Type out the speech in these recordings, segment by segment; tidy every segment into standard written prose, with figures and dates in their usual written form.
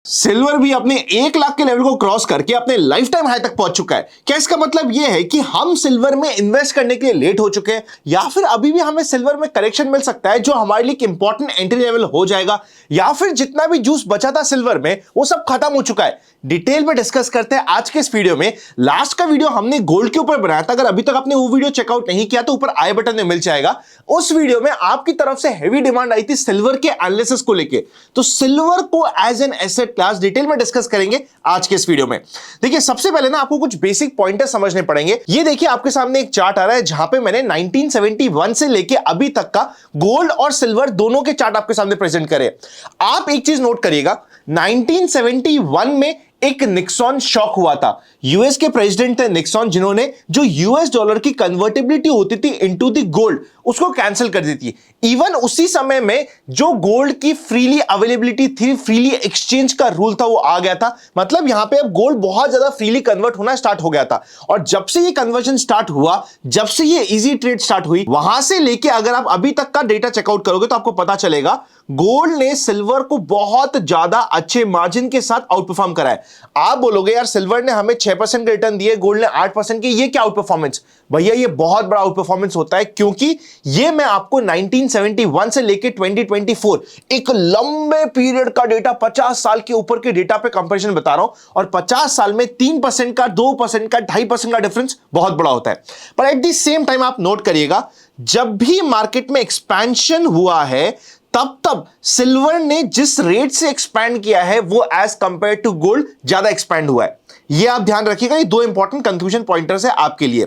Silver भी अपने 1 लाख के लेवल को क्रॉस करके अपने लाइफ टाइम हाई तक पहुंच चुका है। क्या इसका मतलब यह है कि हम सिल्वर में इन्वेस्ट करने के लिए लेट हो चुके हैं, या फिर अभी भी हमें सिल्वर में करेक्शन मिल सकता है जो हमारे लिए एक इंपॉर्टेंट एंट्री लेवल हो जाएगा, या फिर जितना भी जूस बचा था सिल्वर में वो सब खत्म हो चुका है? डिटेल में डिस्कस करते हैं आज के इस वीडियो में। लास्ट का वीडियो हमने गोल्ड के ऊपर बनाया था, अगर अभी तक आपने वो वीडियो चेकआउट नहीं किया तो ऊपर आई बटन में मिल जाएगा। उस वीडियो में आपकी तरफ से हेवी डिमांड आई थी सिल्वर के एनालिसिस को लेके, तो सिल्वर को as an asset class detail में डिस्कस करेंगे आज के इस वीडियो में। देखिए सबसे पहले ना आपको कुछ बेसिक पॉइंटर समझने पड़ेंगे। ये देखिए आपके सामने एक चार्ट आ रहा है जहां पे मैंने 1971 से लेके अभी तक का गोल्ड और सिल्वर दोनों के चार्ट आपके सामने प्रेजेंट करे। आप एक चीज नोट करिएगा, 1971 में एक निक्सन शॉक हुआ था। यूएस के प्रेसिडेंट थे निक्सन, जिन्होंने जो यूएस डॉलर की कन्वर्टेबिलिटी होती थी इनटू द गोल्ड उसको कैंसिल कर दी थी। इवन उसी समय में जो गोल्ड की फ्रीली अवेलेबिलिटी थी, फ्रीली एक्सचेंज का रूल था, वो आ गया था। मतलब यहां पे अब गोल्ड बहुत ज्यादा फ्रीली कन्वर्ट होना स्टार्ट हो गया था। और जब से ये कन्वर्जन स्टार्ट हुआ, जब से ये इजी ट्रेड स्टार्ट हुई, वहां से लेके अगर आप अभी तक का डेटा चेकआउट करोगे तो आपको पता चलेगा गोल्ड ने सिल्वर को बहुत ज्यादा अच्छे मार्जिन के साथ आउट परफॉर्म करा है। आप बोलोगे यार सिल्वर ने हमें 6% रिटर्न दिए, गोल्ड ने 8% की, ये क्या आउट परफॉर्मेंस? भैया ये बहुत बड़ा आउट परफॉर्मेंस होता है, क्योंकि ये मैं आपको 1971 से लेके 2024 एक लंबे पीरियड का डेटा, 50 साल के ऊपर के डेटा पे कंपैरिजन बता रहा हूं। और 50 साल में 3% का, 2% का, 2.5% का डिफरेंस बहुत बड़ा होता है। पर एट द सेम टाइम आप नोट करिएगा, जब भी मार्केट में एक्सपेंशन हुआ है तब सिल्वर ने जिस रेट से एक्सपैंड किया है वो एज कंपेयर टू गोल्ड ज्यादा एक्सपैंड हुआ है। ये आप ध्यान रखिएगा, ये दो इंपॉर्टेंट कंक्लूजन पॉइंटर्स है आपके लिए।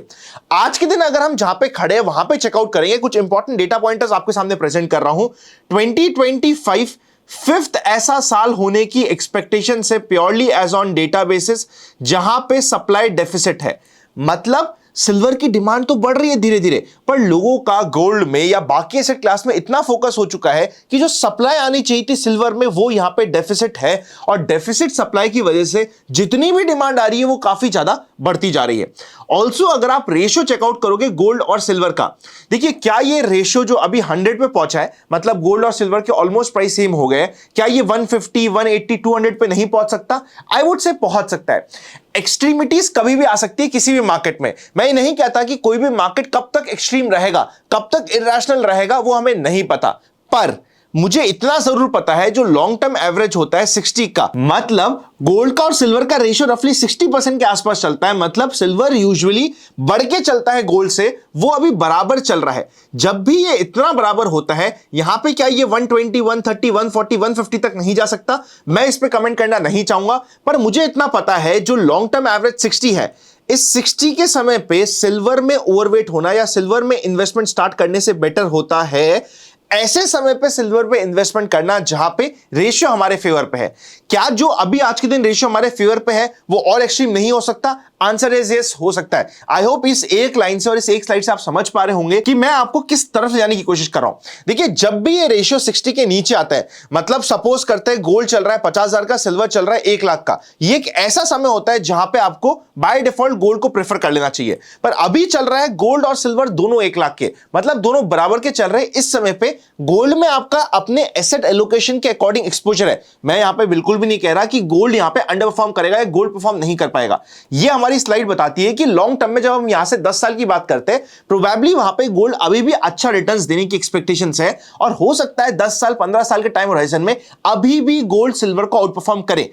आज के दिन अगर हम जहां पे खड़े हैं वहां पे चेकआउट करेंगे, कुछ इंपॉर्टेंट डेटा पॉइंटर्स आपके सामने प्रेजेंट कर रहा हूं। 2025 फिफ्थ ऐसा साल होने की एक्सपेक्टेशन से purely as on data basis, जहां पे सप्लाई डेफिसिट है। मतलब सिल्वर की डिमांड तो बढ़ रही है धीरे धीरे, पर लोगों का गोल्ड में या बाकी एसेट क्लास में इतना फोकस हो चुका है कि जो सप्लाई आनी चाहिए थी सिल्वर में वो यहां पे डेफिसिट है। और डेफिसिट सप्लाई की वजह से जितनी भी डिमांड आ रही है वो काफी ज्यादा बढ़ती जा रही है। ऑल्सो अगर आप रेशियो चेकआउट करोगे गोल्ड और सिल्वर का, देखिए क्या ये रेशियो जो अभी 100 पे पहुंचा है, मतलब गोल्ड और सिल्वर के ऑलमोस्ट प्राइस सेम हो गए, क्या ये 150, 180, 200 पे नहीं पहुंच सकता? आई वुड से पहुंच सकता है। एक्सट्रीमिटीज कभी भी आ सकती है किसी भी मार्केट में। मैं ये नहीं कहता कि कोई भी मार्केट कब तक एक्सट्रीम रहेगा, कब तक इरैशनल रहेगा, वो हमें नहीं पता। पर मुझे इतना जरूर पता है जो लॉन्ग टर्म एवरेज होता है 60 का, मतलब गोल्ड का और सिल्वर का रेशियो रफली 60% के आसपास चलता है। मतलब सिल्वर यूजुअली बढ़ के चलता है गोल्ड से, वो अभी बराबर चल रहा है। जब भी ये इतना बराबर होता है, यहां पे क्या ये 120, 130, 140, 150 तक नहीं जा सकता? मैं इस पे कमेंट करना नहीं चाहूंगा, पर मुझे इतना पता है जो लॉन्ग टर्म एवरेज 60 है, इस 60 के समय पे सिल्वर में ओवरवेट होना या सिल्वर में इन्वेस्टमेंट स्टार्ट करने से बेटर होता है ऐसे समय पे सिल्वर पे इन्वेस्टमेंट करना जहां पे रेशियो हमारे फेवर पे है। क्या जो अभी आज के दिन रेशियो हमारे फेवर पे है वो और एक्सट्रीम नहीं हो सकता? आंसर इज यस, हो सकता है। आई होप इस एक लाइन से और इस एक स्लाइड से आप समझ पा रहे होंगे कि मैं आपको किस तरफ जाने की कोशिश कर रहा हूं। देखिए जब भी ये रेशियो 60 के नीचे आता है, मतलब सपोज करते हैं गोल्ड चल रहा है 50,000 का, सिल्वर चल रहा है 1 लाख का, ये एक ऐसा समय होता है जहां पे आपको बाय डिफॉल्ट गोल्ड को प्रेफर कर लेना चाहिए। पर अभी चल रहा है गोल्ड और सिल्वर दोनों 1 लाख के, मतलब दोनों बराबर के चल रहे हैं। इस समय पे गोल्ड में आपका अपने एसेट एलोकेशन के अकॉर्डिंग एक्सपोजर है। मैं यहां पे बिल्कुल भी नहीं कह रहा कि गोल्ड यहां पे अंडर परफॉर्म करेगा या गोल्ड परफॉर्म नहीं कर पाएगा। ये हमारी स्लाइड बताती है कि लॉन्ग टर्म में जब हम यहां से 10 साल की बात करते हैं, प्रोबेबली वहां पे गोल्ड अभी भी अच्छा रिटर्न्स देने की एक्सपेक्टेशंस है, और हो सकता है 10 साल 15 साल के टाइम होराइजन में अभी भी गोल्ड सिल्वर को आउट परफॉर्म करे।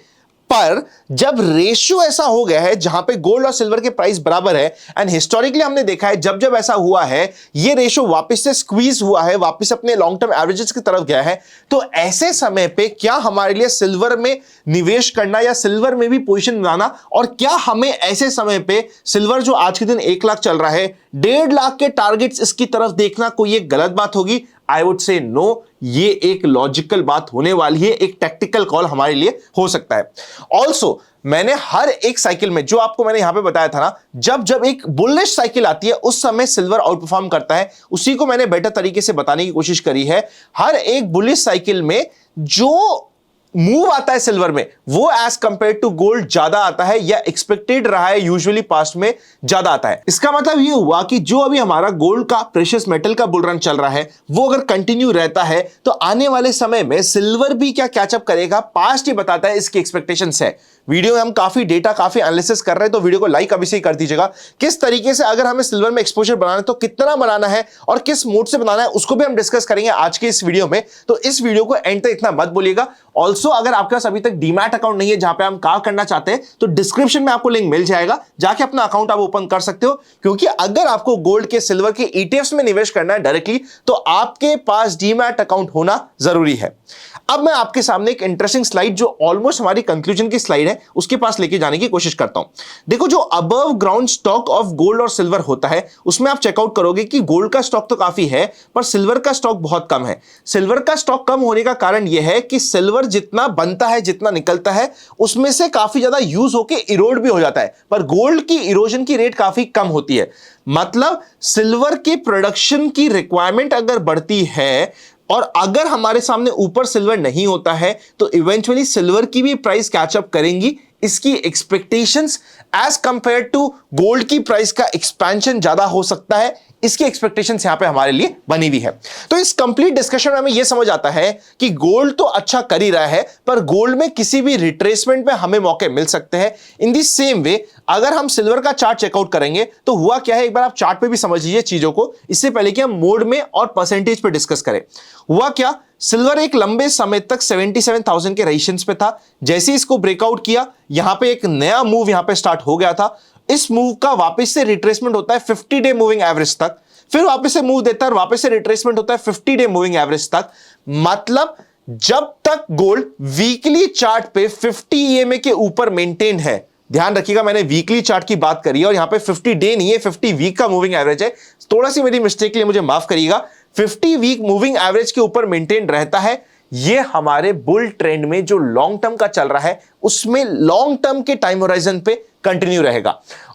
पर जब रेशियो ऐसा हो गया है जहां पे गोल्ड और सिल्वर के प्राइस बराबर है, एंड हिस्टोरिकली हमने देखा है जब जब ऐसा हुआ है ये रेशियो वापस से स्क्वीज हुआ है, वापस अपने लॉन्ग टर्म एवरेजेस की तरफ गया है, तो ऐसे समय पे क्या हमारे लिए सिल्वर में निवेश करना या सिल्वर में भी पोजीशन बनाना, और क्या हमें ऐसे समय पे सिल्वर जो आज के दिन 1 लाख चल रहा है, 1.5 लाख के टारगेट्स इसकी तरफ देखना कोई एक गलत बात होगी? आई वुड से नो, ये एक लॉजिकल बात होने वाली है, एक टैक्टिकल कॉल हमारे लिए हो सकता है। ऑल्सो मैंने हर एक साइकिल में, जो आपको मैंने यहां पे बताया था ना, जब जब एक बुलिश साइकिल आती है उस समय सिल्वर आउट परफॉर्म करता है, उसी को मैंने बेटर तरीके से बताने की कोशिश करी है। हर एक बुलिश साइकिल में जो मूव आता है सिल्वर में वो एज कंपेयर टू गोल्ड ज्यादा आता है, या एक्सपेक्टेड रहा है यूजुअली पास्ट में ज्यादा आता है। इसका मतलब ये हुआ कि जो अभी हमारा गोल्ड का प्रेशियस मेटल का बुल रन चल रहा है वो अगर कंटिन्यू रहता है तो आने वाले समय में सिल्वर भी क्या कैचअप करेगा, पास्ट ही बताता है, इसकी एक्सपेक्टेशंस है। वीडियो में हम काफी डेटा काफी एनालिसिस कर रहे हैं, तो वीडियो को लाइक अभी से ही कर दीजिएगा। किस तरीके से अगर हमें सिल्वर में एक्सपोजर बनाना है तो कितना बनाना है और किस मोड से बनाना है उसको भी हम डिस्कस करेंगे आज के इस वीडियो में। तो इस वीडियो को एंड तक इतना मत बोलिएगा। ऑल्सो अगर आपके पास अभी तक डीमैट अकाउंट नहीं है जहां पे हम काम करना चाहते हैं तो डिस्क्रिप्शन में आपको लिंक मिल जाएगा, जाके अपना अकाउंट आप ओपन कर सकते हो। क्योंकि अगर आपको गोल्ड के सिल्वर के ईटीएफ्स में निवेश करना है डायरेक्टली तो आपके पास डीमैट अकाउंट होना जरूरी है। अब मैं आपके सामने एक इंटरेस्टिंग स्लाइड जो ऑलमोस्ट हमारी कंक्लूजन की स्लाइड है उसके पास लेके जाने की कोशिश करता हूं। देखो, जो above ground stock of gold और सिल्वर होता है उसमें आप चेकआउट करोगे कि गोल्ड का स्टॉक तो काफी है पर सिल्वर का स्टॉक बहुत कम है। सिल्वर का स्टॉक कम होने का कारण यह है कि सिल्वर जितना बनता है जितना निकलता है उसमें से काफी ज्यादा यूज होकर इरोड भी हो जाता है, पर गोल्ड की इरोजन की रेट काफी कम होती है। मतलब सिल्वर के प्रोडक्शन की रिक्वायरमेंट अगर बढ़ती है और अगर हमारे सामने ऊपर सिल्वर नहीं होता है तो इवेंचुअली सिल्वर की भी प्राइस कैचअप करेंगी। इसकी expectations as compared to gold की प्राइस का एक्सपेंशन ज्यादा हो सकता है, इसकी एक्सपेक्टेशंस यहां पे हमारे लिए बनी हुई है। तो इस कंप्लीट डिस्कशन में हमें यह समझ आता है कि गोल्ड तो अच्छा कर ही रहा है पर गोल्ड में किसी भी रिट्रेसमेंट में हमें मौके मिल सकते हैं। इन दी सेम वे अगर हम सिल्वर का चार्ट चेकआउट करेंगे तो हुआ क्या है, एक बार आप चार्ट पे भी समझ लीजिए चीजों को, इससे पहले कि हम मोड में और परसेंटेज पे डिस्कस करें। हुआ क्या, सिल्वर एक लंबे समय तक 77,000 के रेजिस्टेंस पे था। जैसे इसको ब्रेकआउट किया यहां पे एक नया मूव यहां पे स्टार्ट हो गया था। इस मूव का वापस से रिट्रेसमेंट होता है 50 डे मूविंग एवरेज तक, फिर वापस से मूव देता है और वापस से रिट्रेसमेंट होता है 50 डे मूविंग एवरेज तक। मतलब जब तक गोल्ड वीकली चार्ट पे 50 ईएमए के ऊपर मेंटेन है, ध्यान रखिएगा मैंने वीकली चार्ट की बात करी है और यहां पे 50 डे नहीं है, 50 वीक का मूविंग एवरेज है, थोड़ा सी मेरी मिस्टेक के लिए मुझे माफ करिएगा। 50 वीक मूविंग एवरेज के ऊपर मेंटेन रहता है, ये हमारे बुल ट्रेंड में जो लॉन्ग टर्म का चल रहा है उसमें लॉन्ग टर्म के टाइम होराइजन पे कंटिन्यू रहेगा।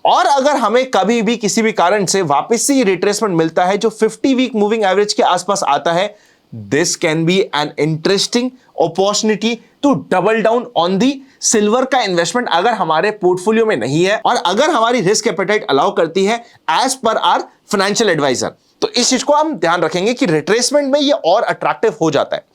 और अगर हमें कभी भी किसी भी कारण से वापस से रिट्रेसमेंट मिलता है जो 50 वीक मूविंग एवरेज के आसपास आता है, this can be an interesting opportunity to double down on the silver का इन्वेस्टमेंट अगर हमारे पोर्टफोलियो में नहीं है और अगर हमारी रिस्क एपेटाइट अलाउ करती है as per hour financial adviser. तो इस चीज को हम ध्यान रखेंगे कि रिट्रेसमेंट में ये और अट्रैक्टिव हो जाता है।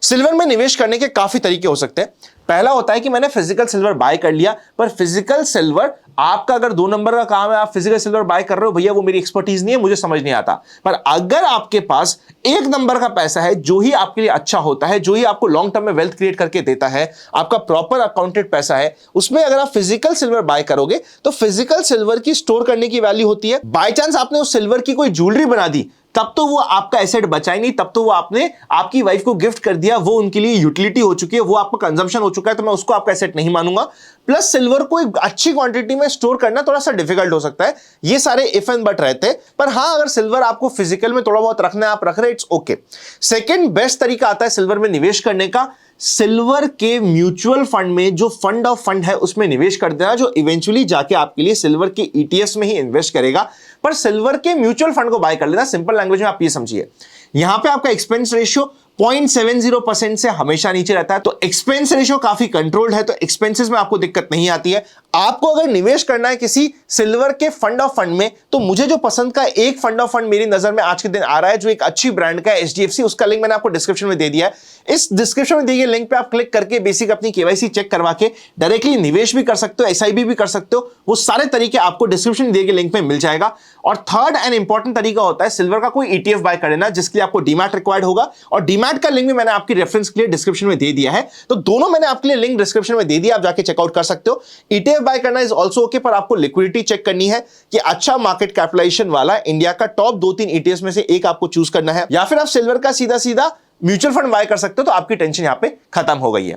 सिल्वर में निवेश करने के काफी तरीके हो सकते हैं। पहला होता है कि मैंने फिजिकल सिल्वर बाय कर लिया, पर फिजिकल सिल्वर आपका अगर 2 नंबर का काम है, आप फिजिकल सिल्वर बाय कर रहे हो, भैया वो मेरी एक्सपर्टीज नहीं है, मुझे समझ नहीं आता। पर अगर आपके पास 1 नंबर का पैसा है जो ही आपके लिए अच्छा होता है, जो ही आपको लॉन्ग टर्म में वेल्थ क्रिएट करके देता है, आपका प्रॉपर अकाउंटेड पैसा है, उसमें अगर आप फिजिकल सिल्वर बाय करोगे तो फिजिकल सिल्वर की स्टोर करने की वैल्यू होती है। बाय चांस आपने उस सिल्वर की कोई ज्वेलरी बना दी तब तो वो आपका एसेट बचा ही नहीं, तब तो वो आपने आपकी वाइफ को गिफ्ट कर दिया, वो उनके लिए यूटिलिटी हो चुकी है, वो आपका कंजम्पशन हो चुका है, तो मैं उसको आपका एसेट नहीं मानूंगा। प्लस सिल्वर को एक अच्छी क्वांटिटी में स्टोर करना थोड़ा सा डिफिकल्ट हो सकता है। ये सारे इफ एंड बट रहते हैं, पर हां अगर सिल्वर आपको फिजिकल में थोड़ा बहुत रखना है आप रख रहे, इट्स ओके। सेकंड बेस्ट तरीका आता है सिल्वर में निवेश करने का, सिल्वर के म्यूचुअल फंड में जो फंड ऑफ फंड है उसमें निवेश कर देना, जो इवेंचुअली जाके आपके लिए सिल्वर के ईटीएफ में ही इन्वेस्ट करेगा। पर सिल्वर के म्यूचुअल फंड को बाय कर लेना। सिंपल लैंग्वेज में आप ये समझिए, यहां पे आपका एक्सपेंस रेशियो 0.70% से हमेशा नीचे रहता है, तो एक्सपेंस रेशियो काफी कंट्रोल्ड है, तो एक्सपेंसेस में आपको दिक्कत नहीं आती है। आपको अगर निवेश करना है किसी सिल्वर के फंड ऑफ फंड में, तो मुझे जो पसंद का एक फंड ऑफ फंड मेरी नजर में आज के दिन आ रहा है जो एक अच्छी ब्रांड का है, HDFC, उसका लिंक मैंने आपको डिस्क्रिप्शन में दे दिया है। इस डिस्क्रिप्शन में दिए गए लिंक पे आप क्लिक करके बेसिक अपनी KYC चेक करवा के डायरेक्टली निवेश भी कर सकते हो, SIP भी कर सकते हो, वो सारे तरीके आपको डिस्क्रिप्शन में दिए गए लिंक में मिल जाएगा। और थर्ड एंड इंपॉर्टेंट तरीका होता है सिल्वर का कोई ETF बाय कर लेना, जिसके लिए आपको डीमैट रिक्वायर्ड होगा, और डीमैट का लिंक भी मैंने आपकी रेफरेंस के लिए डिस्क्रिप्शन में दे दिया है। तो दोनों मैंने आपके लिए लिंक डिस्क्रिप्शन में दे दिया, आप जाके चेकआउट कर सकते हो। ETF बाय करना इज ऑल्सो ओके, पर आपको लिक्विडिटी चेक करनी है कि अच्छा मार्केट कैपिटलाइजेशन वाला इंडिया का टॉप 2-3 ETFs में से एक आपको चूज करना है, या फिर आप सिल्वर का सीधा सीधा म्यूचुअल फंड बाय कर सकते हो, तो आपकी टेंशन यहां पे खत्म हो गई है।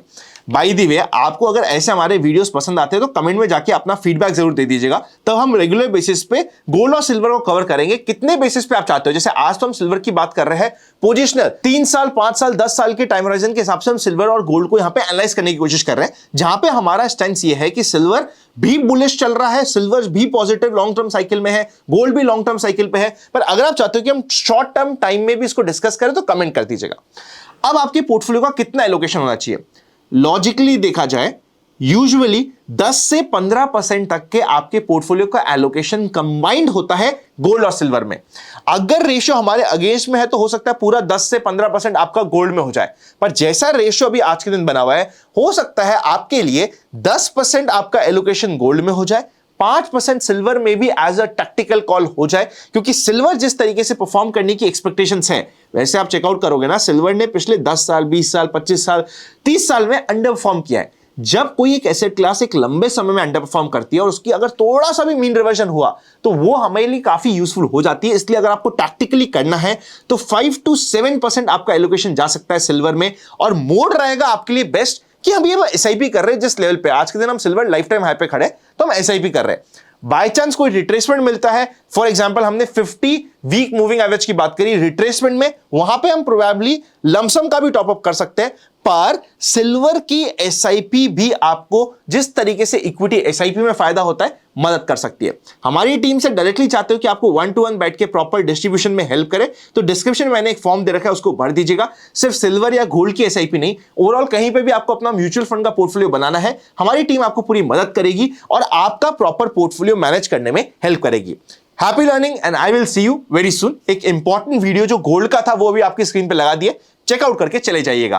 बाय द वे, आपको अगर ऐसे हमारे वीडियोस पसंद आते हैं तो कमेंट में जाके अपना फीडबैक जरूर दे दीजिएगा, तब हम रेगुलर बेसिस पे गोल्ड और सिल्वर को कवर करेंगे। कितने बेसिस पे आप चाहते हो, जैसे आज तो हम सिल्वर की बात कर रहे हैं पोजिशनल, 3 साल 5 साल 10 साल के टाइम होराइजन के हिसाब से हम सिल्वर और गोल्ड को यहां पे एनालाइज करने की कोशिश कर रहे हैं, जहां पे हमारा स्टैंस ये है कि सिल्वर भी बुलिश चल रहा है, सिल्वर भी पॉजिटिव लॉन्ग टर्म साइकिल में है, गोल्ड भी लॉन्ग टर्म साइकिल पे है। पर अगर आप चाहते हो कि हम शॉर्ट टर्म टाइम में भी इसको डिस्कस करें तो कमेंट कर दीजिएगा। अब आपके पोर्टफोलियो का कितना एलोकेशन होना चाहिए? लॉजिकली देखा जाए यूजुअली 10 से 15% तक के आपके पोर्टफोलियो का एलोकेशन कंबाइंड होता है गोल्ड और सिल्वर में। अगर रेशियो हमारे अगेंस्ट में है तो हो सकता है पूरा 10 से 15% आपका गोल्ड में हो जाए, पर जैसा रेशियो अभी आज के दिन बना हुआ है, हो सकता है आपके लिए 10% आपका एलोकेशन गोल्ड में हो जाए, 5% सिल्वर में भी एज अ टैक्टिकल कॉल हो जाए, क्योंकि सिल्वर जिस तरीके से परफॉर्म करने की एक्सपेक्टेशंस हैं, वैसे आप चेकआउट करोगे ना, सिल्वर ने पिछले 10 साल, 20 साल, 25 साल, 30 साल में अंडर परफॉर्म किया है। जब कोई एक एसेट क्लास एक लंबे समय में अंडर परफॉर्म करती है और उसकी अगर थोड़ा सा भी मीन रिवर्जन हुआ तो वो हमारे लिए काफी यूजफुल हो जाती है। इसलिए अगर आपको टैक्टिकली करना है तो 5 to 7% आपका एलोकेशन जा सकता है सिल्वर में, और मोड रहेगा आपके लिए बेस्ट कि हम ये एसआईपी कर रहे हैं जिस लेवल पे आज के दिन हम सिल्वर लाइफ टाइम हाई पे खड़े, तो हम एसआईपी कर रहे हैं। बाय चांस कोई रिट्रेसमेंट मिलता है, फॉर एग्जांपल हमने 50 वीक मूविंग एवरेज की बात करी, रिट्रेसमेंट में वहां पे हम प्रोबेबली लमसम का भी टॉपअप कर सकते हैं। पर सिल्वर की एसआईपी भी आपको जिस तरीके से इक्विटी एसआईपी में फायदा होता है मदद कर सकती है। हमारी टीम से डायरेक्टली चाहते हो कि आपको 1-to-1 बैठ के प्रॉपर डिस्ट्रीब्यूशन में हेल्प करे, तो डिस्क्रिप्शन में मैंने एक फॉर्म दे रखा है, उसको भर दीजिएगा। सिर्फ सिल्वर या गोल्ड की एसआईपी नहीं, ओवरऑल कहीं पे भी आपको अपना म्यूचुअल फंड का पोर्टफोलियो बनाना है, हमारी टीम आपको पूरी मदद करेगी और आपका प्रॉपर पोर्टफोलियो मैनेज करने में हेल्प करेगी। Happy learning and I will see you very soon. एक इंपॉर्टेंट वीडियो जो गोल्ड का था वो भी आपकी स्क्रीन पे लगा दिए, चेकआउट करके चले जाइएगा।